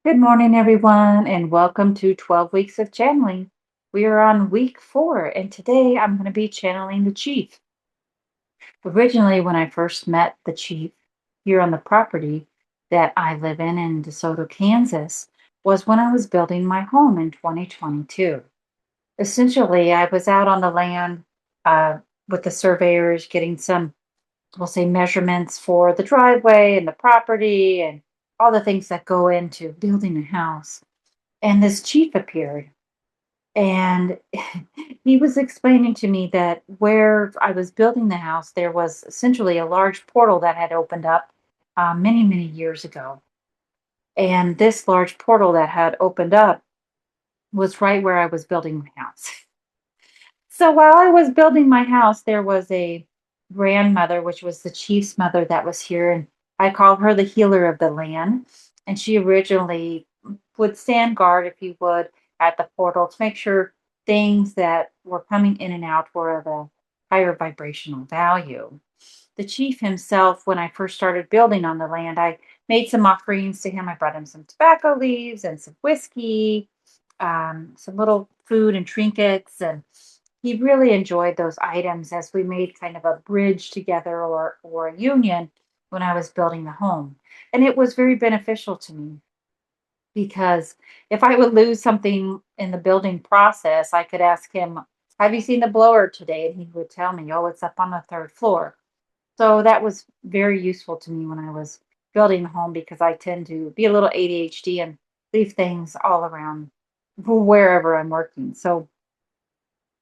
Good morning, everyone, and welcome to 12 Weeks of Channeling. We are on week 4, and today I'm going to be channeling the chief. Originally, when I first met the chief here on the property that I live in DeSoto, Kansas, was when I was building my home in 2022. Essentially, I was out on the land uh, with the surveyors getting some, we'll say, measurements for the driveway and the property and all the things that go into building a house. And this chief appeared, and he was explaining to me that where I was building the house, there was essentially a large portal that had opened up many, many years ago. And this large portal that had opened up was right where I was building my house. So while I was building my house, there was a grandmother, which was the chief's mother, that was here. And I call her the healer of the land. And she originally would stand guard, if you would, at the portal to make sure things that were coming in and out were of a higher vibrational value. The chief himself, when I first started building on the land, I made some offerings to him. I brought him some tobacco leaves and some whiskey, some little food and trinkets, and he really enjoyed those items as we made kind of a bridge together or a union when I was building the home. And it was very beneficial to me because if I would lose something in the building process, I could ask him, "Have you seen the blower today?" And he would tell me, "Oh, it's up on the third floor." So that was very useful to me when I was building the home because I tend to be a little ADHD and leave things all around wherever I'm working. So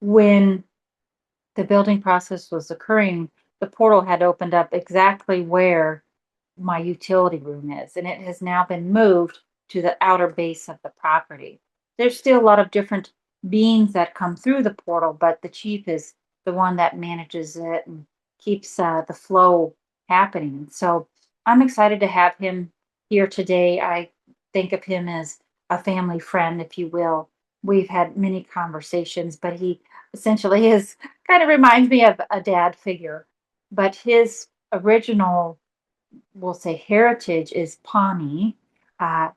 when the building process was occurring, the portal had opened up exactly where my utility room is, and it has now been moved to the outer base of the property. There's still a lot of different beings that come through the portal, but the chief is the one that manages it and keeps the flow happening. So I'm excited to have him here today. I think of him as a family friend, if you will. We've had many conversations, but he essentially is kind of reminds me of a dad figure. But his original, we'll say, heritage is Pawnee.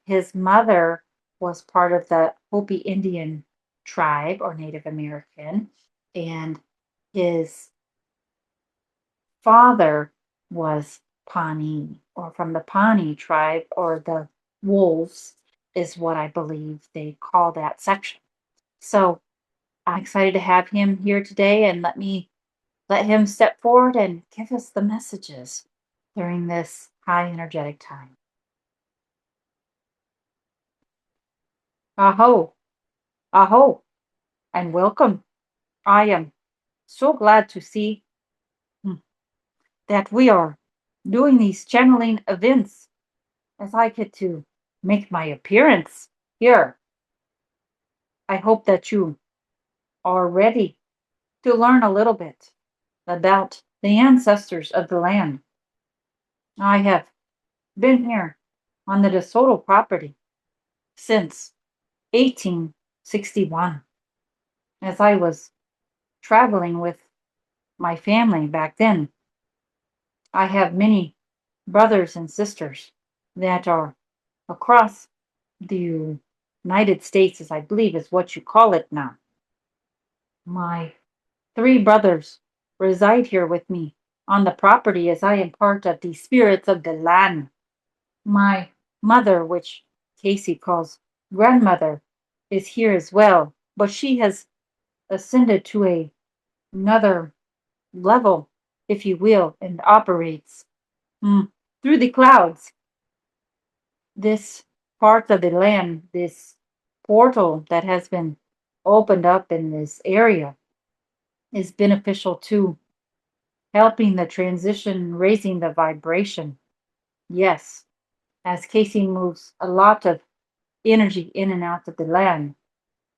His mother was part of the Hopi Indian tribe or Native American, and his father was Pawnee or from the Pawnee tribe or the Wolves is what I believe they call that section. So I'm excited to have him here today, and let him step forward and give us the messages during this high energetic time. Aho, aho, and welcome. I am so glad to see that we are doing these channeling events as I get to make my appearance here. I hope that you are ready to learn a little bit about the ancestors of the land. I have been here on the DeSoto property since 1861 as I was traveling with my family back then. I have many brothers and sisters that are across the United States, as I believe is what you call it now. My 3 brothers reside here with me on the property as I am part of the spirits of the land. My mother, which Kaycey calls grandmother, is here as well, but she has ascended to another level, if you will, and operates through the clouds. This part of the land, this portal that has been opened up in this area, is beneficial to helping the transition, raising the vibration. Yes, as Kaycey moves a lot of energy in and out of the land.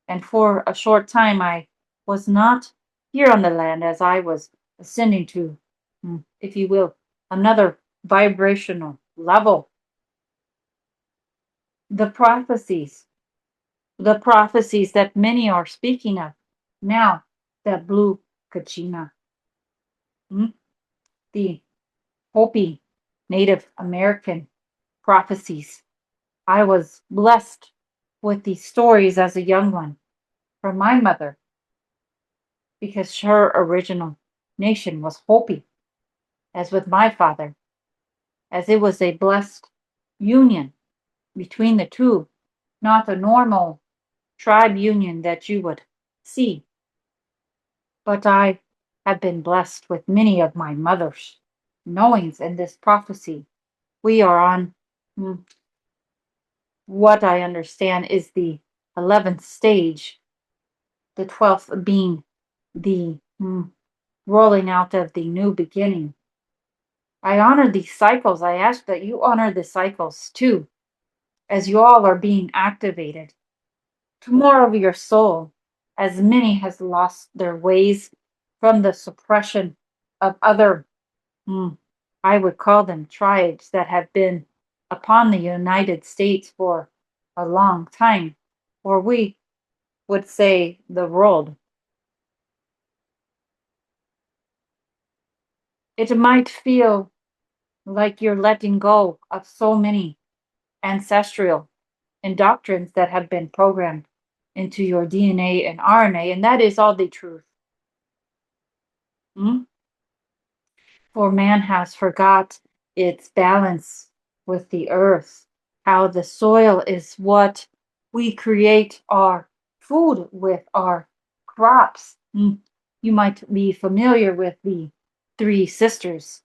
And for a short time, I was not here on the land as I was ascending to, if you will, another vibrational level. The prophecies, the prophecies that many are speaking of now, the blue Kachina, mm, the Hopi Native American prophecies. I was blessed with these stories as a young one from my mother because her original nation was Hopi, as with my father, as it was a blessed union between the two, not a normal tribe union that you would see. But I have been blessed with many of my mother's knowings in this prophecy. We are on mm, what I understand is the 11th stage, the 12th being the rolling out of the new beginning. I honor these cycles. I ask that you honor the cycles too, as you all are being activated to more of your soul, as many has lost their ways from the suppression of other, mm, I would call them tribes that have been upon the United States for a long time, or we would say the world. It might feel like you're letting go of so many ancestral indoctrines that have been programmed into your DNA and RNA, and that is all the truth. Mm? For man has forgot its balance with the earth, how the soil is what we create our food with, our crops. You might be familiar with the three sisters,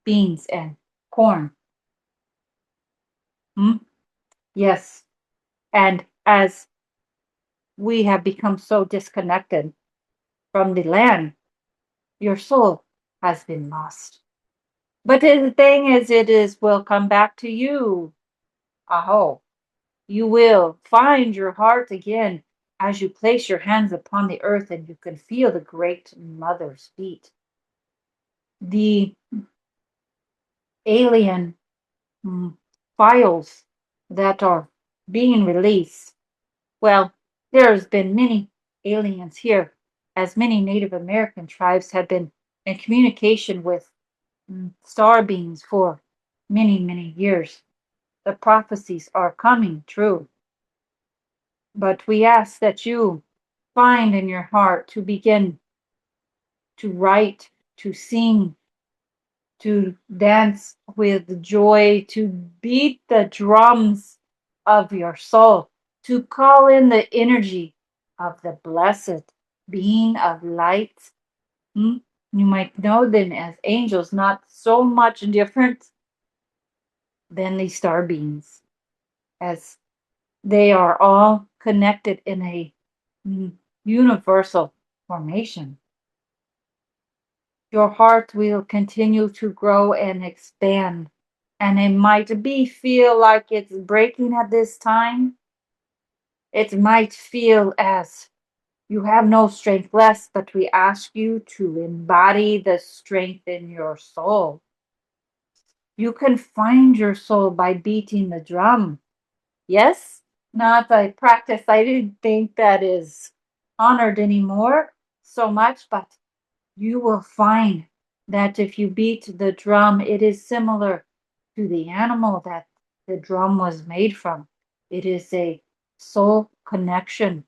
beans and corn. Mm? Yes. And as we have become so disconnected from the land, your soul has been lost. But the thing is, it is will come back to you. Aho. You will find your heart again as you place your hands upon the earth and you can feel the great mother's feet. The alien mm, files that are being released. Well, there's been many aliens here, as many Native American tribes have been in communication with star beings for many, many years. The prophecies are coming true. But we ask that you find in your heart to begin to write, to sing, to dance with joy, to beat the drums of your soul, to call in the energy of the blessed being of light. Hmm? You might know them as angels, not so much different than the star beings, as they are all connected in a universal formation. Your heart will continue to grow and expand, and it might be feel like it's breaking at this time. It might feel as you have no strength left, but we ask you to embody the strength in your soul. You can find your soul by beating the drum. Yes, not a practice I didn't think that is honored anymore so much, but you will find that if you beat the drum, it is similar to the animal that the drum was made from. It is a soul connection,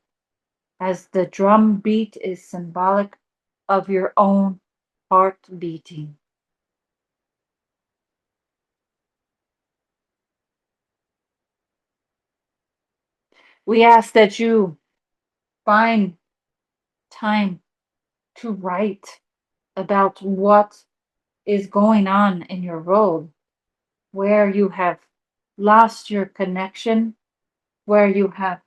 as the drum beat is symbolic of your own heart beating. We ask that you find time to write about what is going on in your world, where you have lost your connection, where you have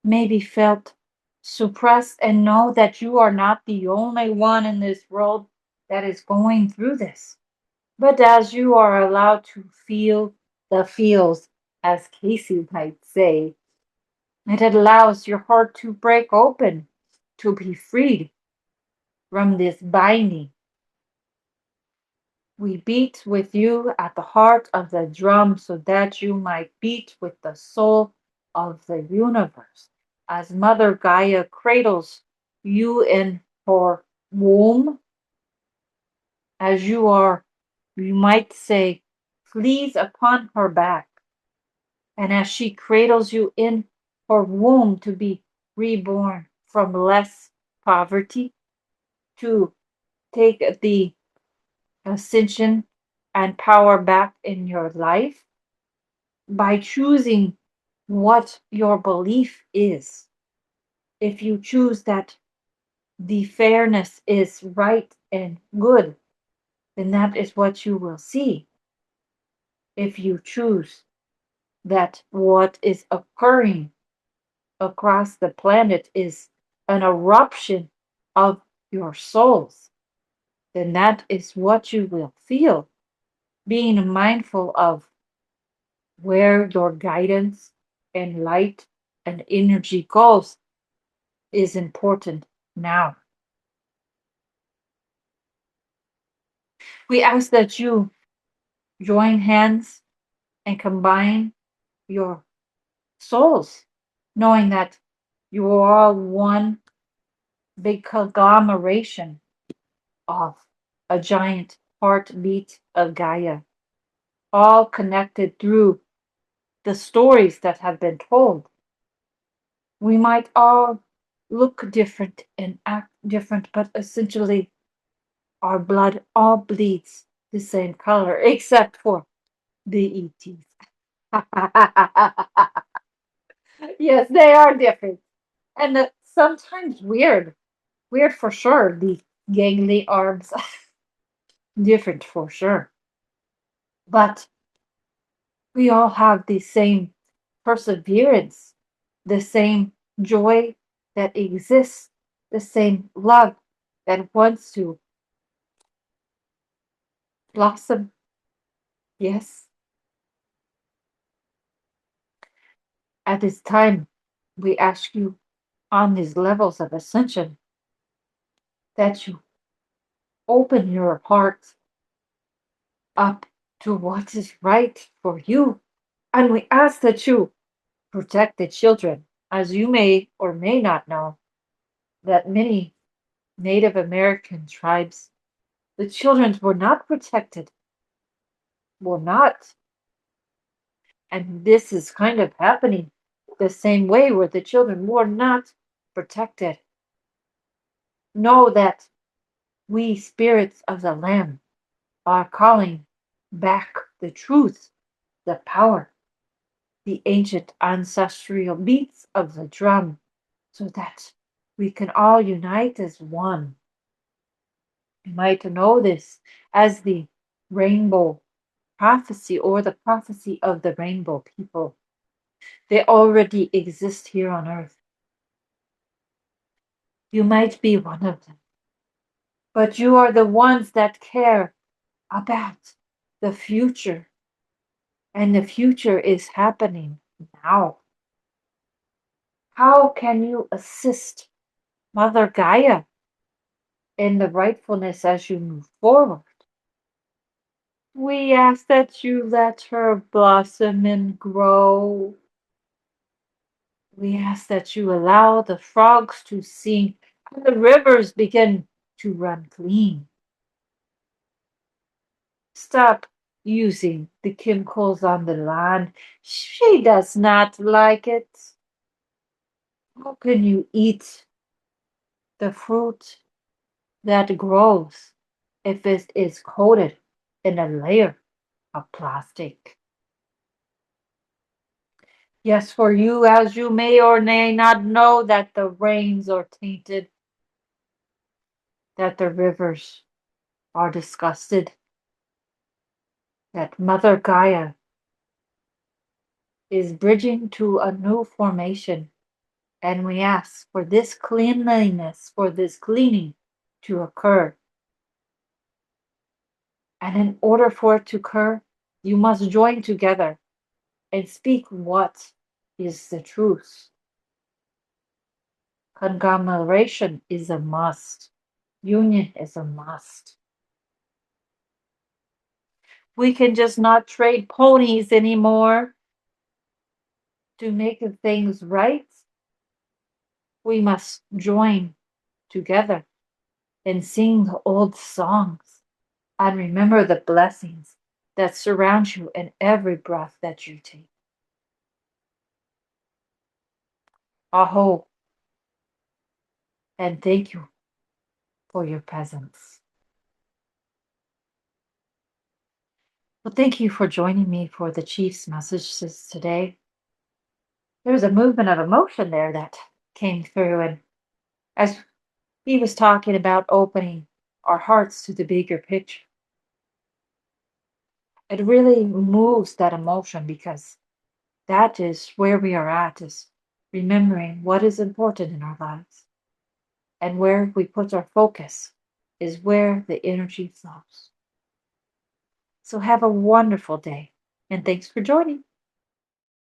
maybe felt suppressed, and know that you are not the only one in this world that is going through this. But as you are allowed to feel the feels, as Kaycey might say, it allows your heart to break open, to be freed from this binding. We beat with you at the heart of the drum so that you might beat with the soul of the universe. As Mother Gaia cradles you in her womb, as you are, you might say, fleas upon her back, And as she cradles you in her womb to be reborn from less poverty, to take the ascension and power back in your life by choosing what your belief is. If you choose that the fairness is right and good, then that is what you will see. If you choose that what is occurring across the planet is an eruption of your souls, then that is what you will feel. Being mindful of where your guidance and light and energy goes is important now. We ask that you join hands and combine your souls, knowing that you are all one big conglomeration of a giant heartbeat of Gaia, all connected through the stories that have been told. We might all look different and act different, but essentially our blood all bleeds the same color, except for the ETs. Yes, they are different. And sometimes weird. Weird for sure. The gangly arms, different for sure. But we all have the same perseverance, the same joy that exists, the same love that wants to blossom. Yes, at this time, we ask you on these levels of ascension that you open your heart up to what is right for you. And we ask that you protect the children. As you may or may not know, that many Native American tribes, the children were not protected, were not. And this is kind of happening the same way where the children were not protected. Know that we spirits of the Lamb are calling back the truth, the power, the ancient ancestral beats of the drum, so that we can all unite as one. You might know this as the rainbow prophecy or the prophecy of the rainbow people. They already exist here on earth. You might be one of them, but you are the ones that care about the future, and the future is happening now. How can you assist Mother Gaia in the rightfulness as you move forward? We ask that you let her blossom and grow. We ask that you allow the frogs to sing and the rivers begin to run clean. Stop using the chemicals on the land. She does not like it. How can you eat the fruit that grows if it is coated in a layer of plastic? Yes, for you, as you may or may not know, that the rains are tainted, that the rivers are disgusted, that Mother Gaia is bridging to a new formation. And we ask for this cleanliness, for this cleaning to occur. And in order for it to occur, you must join together and speak what is the truth. Conglomeration is a must. Union is a must. We can just not trade ponies anymore to make things right. We must join together and sing the old songs and remember the blessings that surround you in every breath that you take. Aho, and thank you for your presence. Well, thank you for joining me for the Chief's messages today. There was a movement of emotion there that came through, and as he was talking about opening our hearts to the bigger picture, it really moves that emotion because that is where we are at, is remembering what is important in our lives. And where we put our focus is where the energy flows. So have a wonderful day, and thanks for joining.